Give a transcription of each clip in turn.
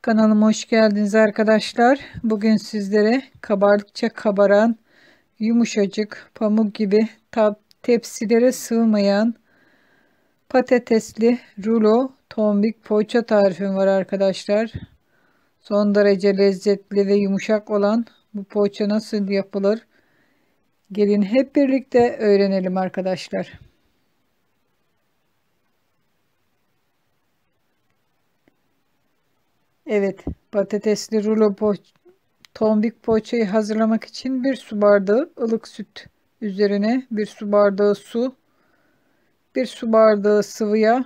Kanalıma hoş geldiniz arkadaşlar. Bugün sizlere kabardıkça kabaran, yumuşacık, pamuk gibi tepsilere sığmayan patatesli rulo tombik poğaça tarifim var arkadaşlar. Son derece lezzetli ve yumuşak olan bu poğaça nasıl yapılır? Gelin hep birlikte öğrenelim arkadaşlar. Evet, patatesli tombik poğaçayı hazırlamak için bir su bardağı ılık süt üzerine bir su bardağı su, bir su bardağı sıvı yağ,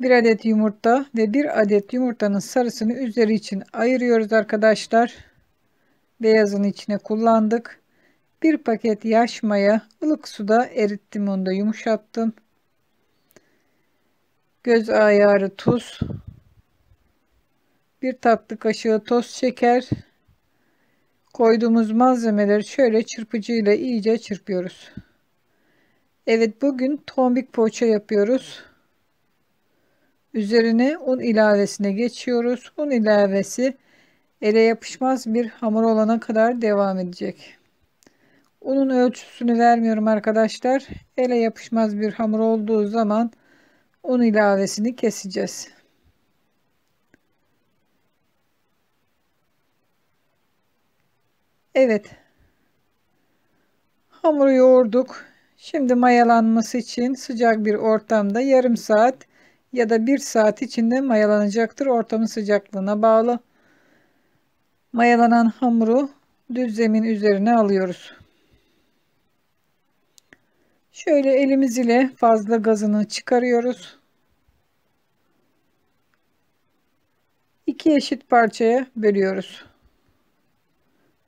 bir adet yumurta ve bir adet yumurtanın sarısını üzeri için ayırıyoruz arkadaşlar. Beyazını içine kullandık. Bir paket yaş maya ılık suda erittim, onu da yumuşattım. Göz ayarı tuz, bir tatlı kaşığı toz şeker. Koyduğumuz malzemeleri şöyle çırpıcıyla iyice çırpıyoruz. Evet, bugün tombik poğaça yapıyoruz. Üzerine un ilavesine geçiyoruz. Un ilavesi ele yapışmaz bir hamur olana kadar devam edecek. Unun ölçüsünü vermiyorum arkadaşlar. Ele yapışmaz bir hamur olduğu zaman un ilavesini keseceğiz. Evet, hamuru yoğurduk. Şimdi mayalanması için sıcak bir ortamda yarım saat ya da bir saat içinde mayalanacaktır. Ortamın sıcaklığına bağlı. Mayalanan hamuru düz zemin üzerine alıyoruz. Şöyle elimiz ile fazla gazını çıkarıyoruz. İki eşit parçaya bölüyoruz.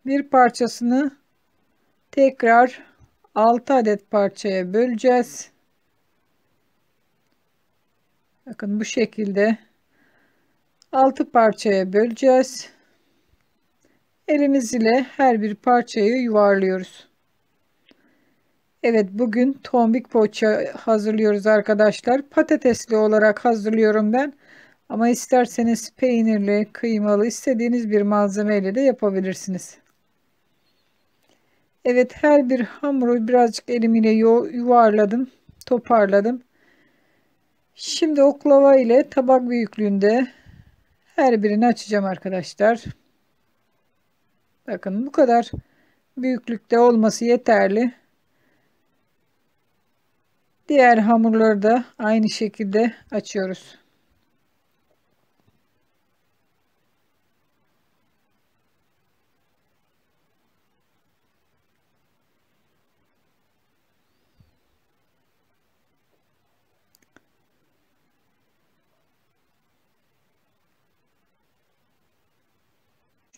Bir parçasını tekrar 6 adet parçaya böleceğiz. Bakın bu şekilde 6 parçaya böleceğiz. Elimiz ile her bir parçayı yuvarlıyoruz. Evet, bugün tombik poğaça hazırlıyoruz arkadaşlar. Patatesli olarak hazırlıyorum ben. Ama isterseniz peynirli, kıymalı, istediğiniz bir malzemeyle de yapabilirsiniz. Evet, her bir hamuru birazcık elim ile yuvarladım, toparladım. Şimdi oklava ile tabak büyüklüğünde her birini açacağım arkadaşlar. Bakın bu kadar büyüklükte olması yeterli. Diğer hamurları da aynı şekilde açıyoruz.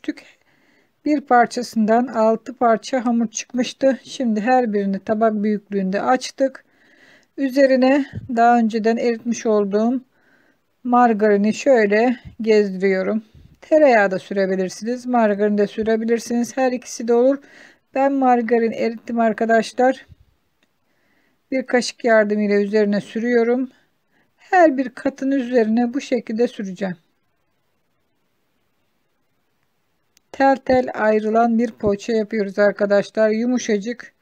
Küçük bir parçasından 6 parça hamur çıkmıştı. Şimdi her birini tabak büyüklüğünde açtık. Üzerine daha önceden eritmiş olduğum margarini şöyle gezdiriyorum. Tereyağı da sürebilirsiniz, margarin de sürebilirsiniz. Her ikisi de olur. Ben margarin erittim arkadaşlar. Bir kaşık yardımıyla üzerine sürüyorum. Her bir katın üzerine bu şekilde süreceğim. Tel tel ayrılan bir poğaça yapıyoruz arkadaşlar. Yumuşacık,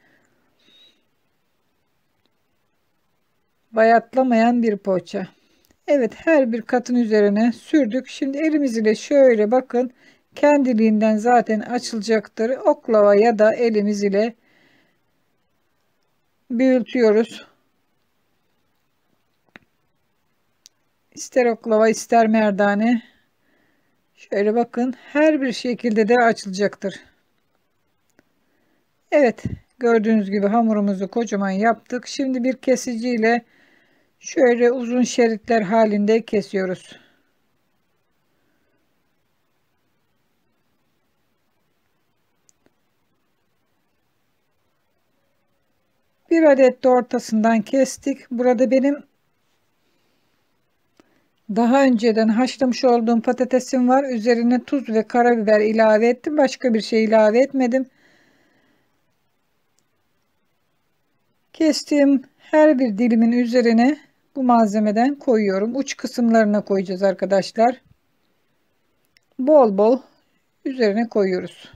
bayatlamayan bir poğaça. Evet, her bir katın üzerine sürdük. Şimdi elimiz ile şöyle bakın, kendiliğinden zaten açılacaktır. Oklava ya da elimiz ile büyütüyoruz. İster oklava ister merdane. Şöyle bakın, her bir şekilde de açılacaktır. Evet, gördüğünüz gibi hamurumuzu kocaman yaptık. Şimdi bir kesiciyle şöyle uzun şeritler halinde kesiyoruz. Bir adet de ortasından kestik. Burada benim daha önceden haşlamış olduğum patatesim var. Üzerine tuz ve karabiber ilave ettim. Başka bir şey ilave etmedim. Kestiğim her bir dilimin üzerine bu malzemeden koyuyorum. Uç kısımlarına koyacağız arkadaşlar. Bol bol üzerine koyuyoruz.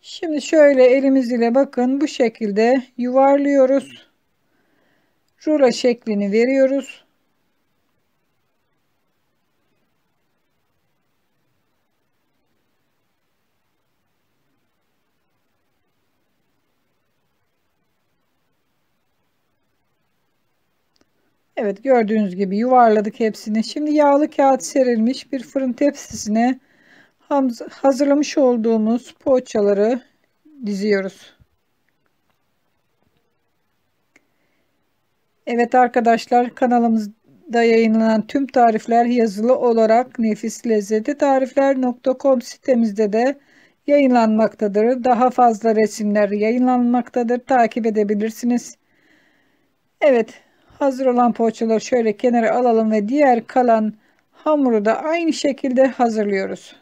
Şimdi şöyle elimiz ile bakın bu şekilde yuvarlıyoruz. Rulo şeklini veriyoruz. Evet, gördüğünüz gibi yuvarladık hepsini. Şimdi yağlı kağıt serilmiş bir fırın tepsisine hazırlamış olduğumuz poğaçaları diziyoruz. Evet arkadaşlar, kanalımızda yayınlanan tüm tarifler yazılı olarak nefislezzetlitarifler.com sitemizde de yayınlanmaktadır. Daha fazla resimler yayınlanmaktadır. Takip edebilirsiniz. Evet, hazır olan poğaçaları şöyle kenara alalım ve diğer kalan hamuru da aynı şekilde hazırlıyoruz.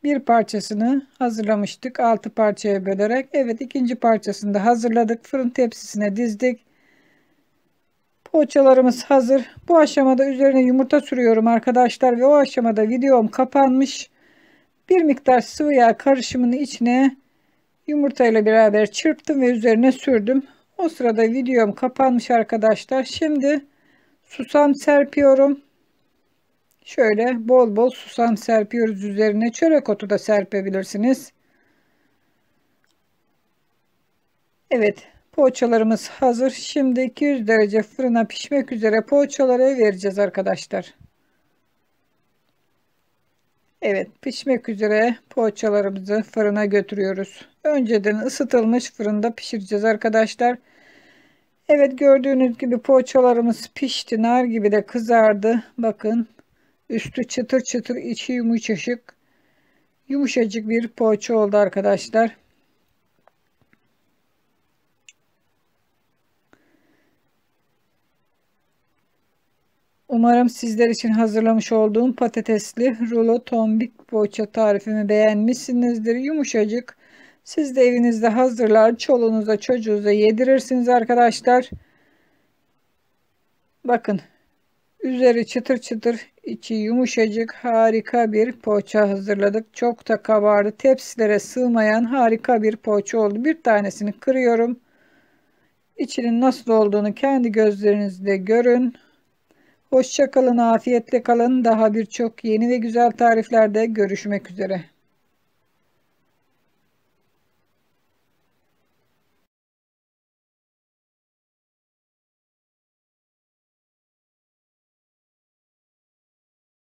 Bir parçasını hazırlamıştık 6 parçaya bölerek. Evet, ikinci parçasını da hazırladık. Fırın tepsisine dizdik. Poğaçalarımız hazır. Bu aşamada üzerine yumurta sürüyorum arkadaşlar ve o aşamada videom kapanmış. Bir miktar sıvı yağ karışımını içine yumurta ile beraber çırptım ve üzerine sürdüm. O sırada videom kapanmış arkadaşlar. Şimdi susam serpiyorum. Şöyle bol bol susam serpiyoruz üzerine. Çörek otu da serpebilirsiniz. Evet, poğaçalarımız hazır. Şimdi 200 derece fırına pişmek üzere poğaçaları vereceğiz arkadaşlar. Evet, pişmek üzere poğaçalarımızı fırına götürüyoruz. Önceden ısıtılmış fırında pişireceğiz arkadaşlar. Evet, gördüğünüz gibi poğaçalarımız pişti. Nar gibi de kızardı. Bakın, üstü çıtır çıtır, içi yumuşacık. Yumuşacık bir poğaça oldu arkadaşlar. Umarım sizler için hazırlamış olduğum patatesli rulo tombik poğaça tarifimi beğenmişsinizdir. Yumuşacık. Siz de evinizde hazırlar, çoluğunuza çocuğunuza yedirirsiniz arkadaşlar. Bakın, üzeri çıtır çıtır, içi yumuşacık, harika bir poğaça hazırladık. Çok da kabardı. Tepsilere sığmayan harika bir poğaça oldu. Bir tanesini kırıyorum. İçinin nasıl olduğunu kendi gözlerinizle görün. Hoşça kalın, afiyetle kalın. Daha birçok yeni ve güzel tariflerde görüşmek üzere.